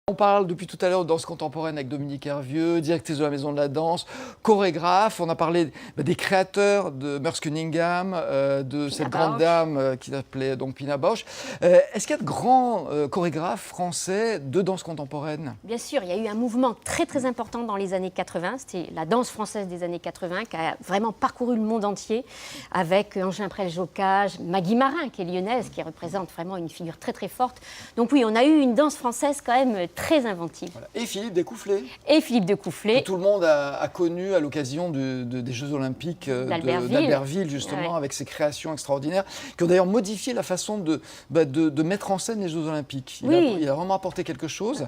On parle depuis tout à l'heure de danse contemporaine avec Dominique Hervieux, directrice de la Maison de la Danse, chorégraphe. On a parlé des créateurs de Merce Cunningham, de cette grande dame qui s'appelait donc Pina Bausch. Est-ce qu'il y a de grands chorégraphes français de danse contemporaine? Bien sûr, il y a eu un mouvement très très important dans les années 80. C'était la danse française des années 80 qui a vraiment parcouru le monde entier avec Angelin Prel-Jocage, Maggie Marin qui est lyonnaise, qui représente vraiment une figure très très forte. Donc oui, on a eu une danse française quand même très inventive. Voilà. Et Philippe Découfflé. Et Philippe Découfflé. Que tout le monde a connu à l'occasion des Jeux Olympiques d'Albertville, justement, avec ses créations extraordinaires, qui ont d'ailleurs modifié la façon de mettre en scène les Jeux Olympiques. Il a vraiment apporté quelque chose.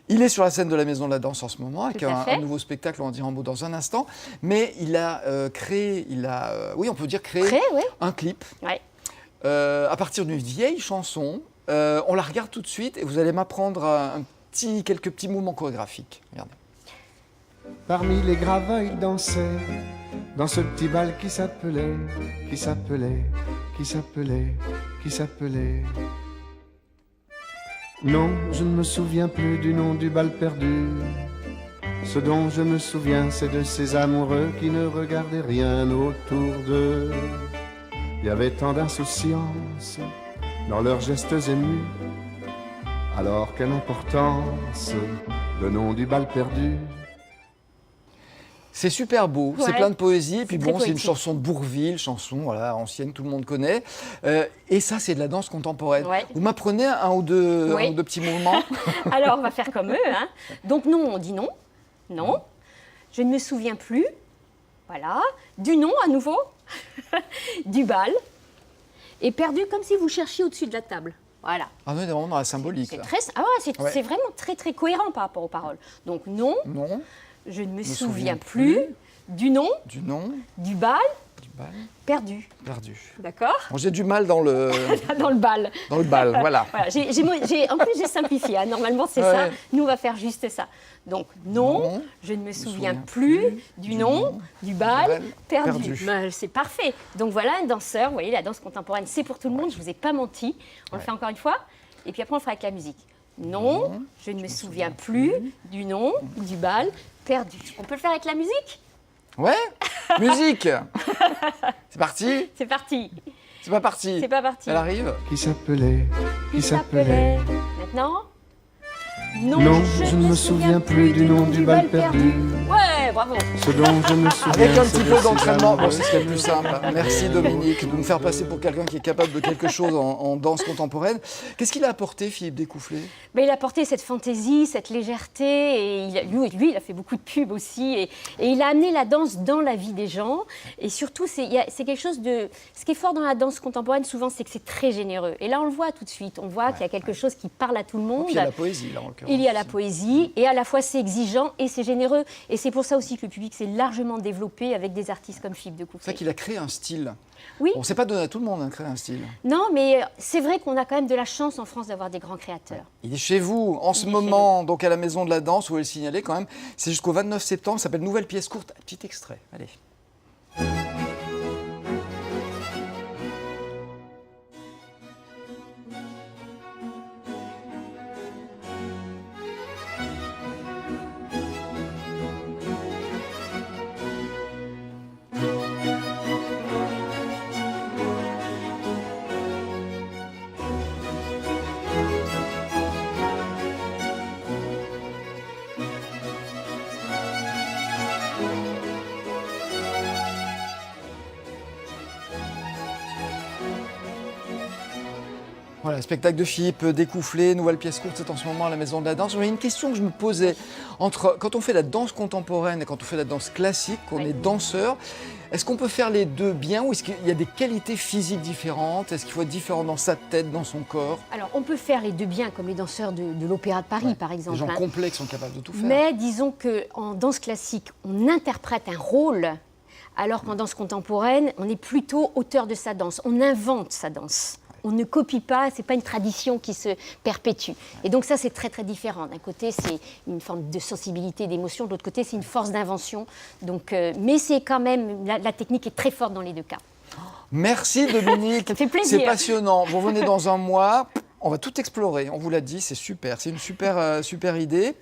Il est sur la scène de la Maison de la Danse en ce moment, avec un nouveau spectacle, on en dira un mot dans un instant. Mais il a créé, on peut dire créé un clip à partir d'une vieille chanson. On la regarde tout de suite et vous allez m'apprendre quelques petits mouvements chorégraphiques. Regardez. Parmi les gravats, il dansait dans ce petit bal qui s'appelait. Non, je ne me souviens plus du nom du bal perdu. Ce dont je me souviens, c'est de ces amoureux qui ne regardaient rien autour d'eux. Il y avait tant d'insouciance dans leurs gestes émus. Alors quelle importance, le nom du bal perdu. C'est super beau, c'est plein de poésie, et puis bon, c'est une chanson de Bourvil, chanson ancienne, tout le monde connaît. Et ça, c'est de la danse contemporaine. Vous m'apprenez un ou deux petits mouvements? Alors, on va faire comme eux. Hein. Donc non, on dit non. Non. Je ne me souviens plus. Voilà. Du non à nouveau. Du bal. Et perdu comme si vous cherchiez au-dessus de la table. Voilà. Ah non, on est vraiment dans la symbolique. C'est vraiment très très cohérent par rapport aux paroles. Donc non. Non. Je ne me souviens plus. Du non. Du non. Du bal. Perdu. D'accord. Bon, j'ai du mal dans le... dans le bal. Dans le bal, voilà. En plus, j'ai simplifié. Hein. Normalement, c'est ça. Nous, on va faire juste ça. Donc, non, je ne me souviens plus du nom, du bal, perdu. C'est parfait. Donc, voilà un danseur. Vous voyez, la danse contemporaine, c'est pour tout le monde. Je ne vous ai pas menti. On le fait encore une fois. Et puis après, on le fera avec la musique. Non, je ne me souviens plus du nom, du bal, perdu. On peut le faire avec la musique ? Ouais. Musique. C'est parti. C'est parti. C'est pas parti. C'est pas parti. Elle arrive. Qui s'appelait. Maintenant. Non, je ne me souviens plus du nom du bal perdu. Ouais, bravo. Ce dont je me souviens. Avec un petit peu d'entraînement, bon, c'est ce qu'il y a de plus simple. Merci Dominique de me faire passer pour quelqu'un qui est capable de quelque chose en danse contemporaine. Qu'est-ce qu'il a apporté, Philippe Découfflé? Il a apporté cette fantaisie, cette légèreté. Et lui, il a fait beaucoup de pubs aussi. Et il a amené la danse dans la vie des gens. Et surtout, c'est quelque chose de... Ce qui est fort dans la danse contemporaine, souvent, c'est que c'est très généreux. Et là, on le voit tout de suite. On voit qu'il y a quelque chose qui parle à tout le monde. Et puis il y a la poésie, là, en l'occurrence. Il y a la poésie, et à la fois c'est exigeant et c'est généreux. Et c'est pour ça aussi que le public s'est largement développé avec des artistes comme Philippe Découfflé. C'est vrai qu'il a créé un style. Oui. Bon, c'est pas donné à tout le monde de créer un style. Non, mais c'est vrai qu'on a quand même de la chance en France d'avoir des grands créateurs. Il est chez vous, en ce moment, donc à la Maison de la Danse, vous allez le signaler quand même. C'est jusqu'au 29 septembre, ça s'appelle Nouvelle pièce courte. Un petit extrait, allez. Voilà, spectacle de Philippe Découfflé, nouvelle pièce courte, c'est en ce moment à la Maison de la Danse. J'avais une question que je me posais entre quand on fait la danse contemporaine et quand on fait la danse classique, qu'on est danseur, est-ce qu'on peut faire les deux bien ou est-ce qu'il y a des qualités physiques différentes? Est-ce qu'il faut être différent dans sa tête, dans son corps? Alors, on peut faire les deux bien, comme les danseurs de l'Opéra de Paris, par exemple. Les gens complets qui sont capables de tout faire. Mais disons qu'en danse classique, on interprète un rôle, alors qu'en danse contemporaine, on est plutôt auteur de sa danse. On invente sa danse. On ne copie pas, ce n'est pas une tradition qui se perpétue. Et donc ça, c'est très très différent. D'un côté, c'est une forme de sensibilité, d'émotion. De l'autre côté, c'est une force d'invention. Donc, mais c'est quand même, la technique est très forte dans les deux cas. Merci Dominique. Ça fait plaisir. C'est passionnant. Vous revenez dans un mois. On va tout explorer, on vous l'a dit, c'est super, c'est une super idée.